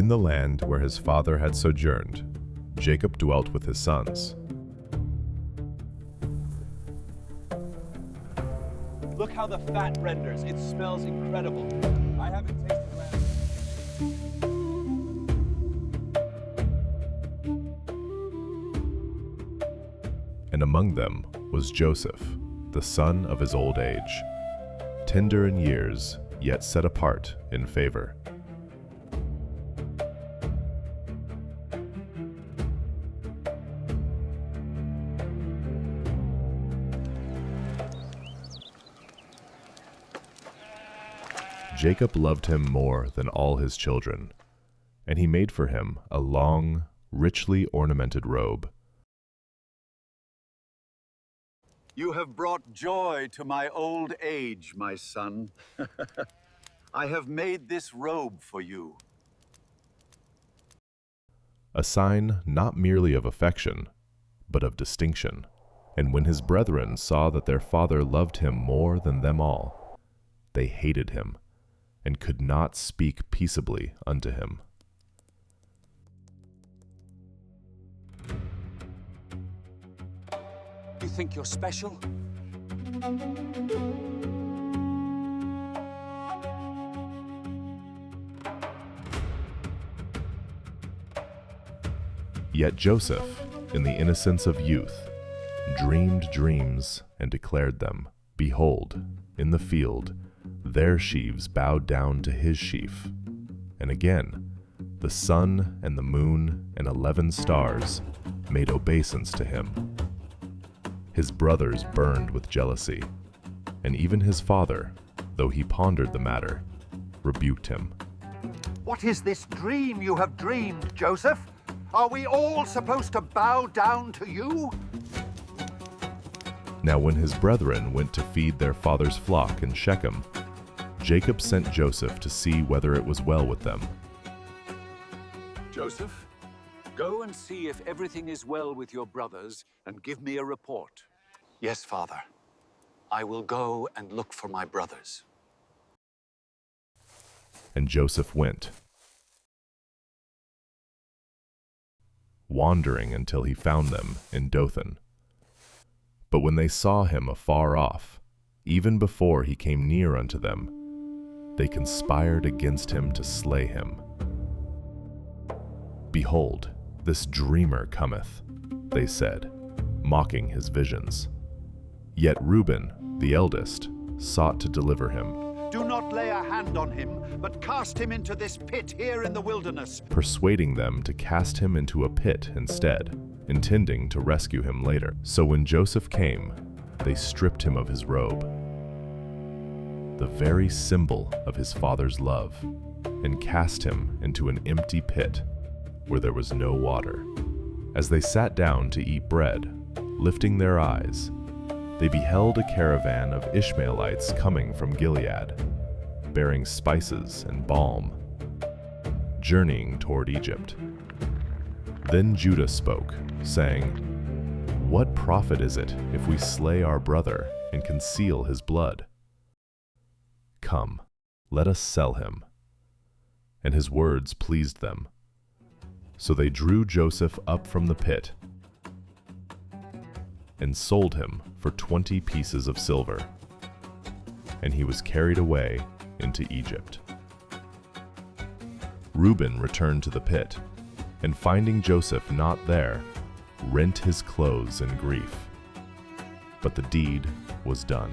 the land where his father had sojourned, Jacob dwelt with his sons. Look how the fat renders. It smells incredible. I haven't tasted lamb. And among them was Joseph, the son of his old age, tender in years, yet set apart in favor. Jacob loved him more than all his children, and he made for him a long, richly ornamented robe. You have brought joy to my old age, my son. I have made this robe for you. A sign not merely of affection, but of distinction. And when his brethren saw that their father loved him more than them all, they hated him, and could not speak peaceably unto him. You think you're special? Yet Joseph, in the innocence of youth, dreamed dreams and declared them. Behold, in the field, their sheaves bowed down to his sheaf. And again, the sun and the moon and 11 stars made obeisance to him. His brothers burned with jealousy, and even his father, though he pondered the matter, rebuked him. What is this dream you have dreamed, Joseph? Are we all supposed to bow down to you? Now when his brethren went to feed their father's flock in Shechem, Jacob sent Joseph to see whether it was well with them. Joseph, go and see if everything is well with your brothers and give me a report. Yes, Father. I will go and look for my brothers. And Joseph went, wandering until he found them in Dothan. But when they saw him afar off, even before he came near unto them, they conspired against him to slay him. Behold, this dreamer cometh, they said, mocking his visions. Yet Reuben, the eldest, sought to deliver him, Do not lay a hand on him, but cast him into this pit here in the wilderness. persuading them to cast him into a pit instead, intending to rescue him later. So when Joseph came, they stripped him of his robe, the very symbol of his father's love, and cast him into an empty pit where there was no water. As they sat down to eat bread, lifting their eyes, they beheld a caravan of Ishmaelites coming from Gilead, bearing spices and balm, journeying toward Egypt. Then Judah spoke, saying, What profit is it if we slay our brother and conceal his blood? Come, let us sell him. And his words pleased them. So they drew Joseph up from the pit and sold him for 20 pieces of silver. And he was carried away into Egypt. Reuben returned to the pit, and finding Joseph not there, rent his clothes in grief. But the deed was done.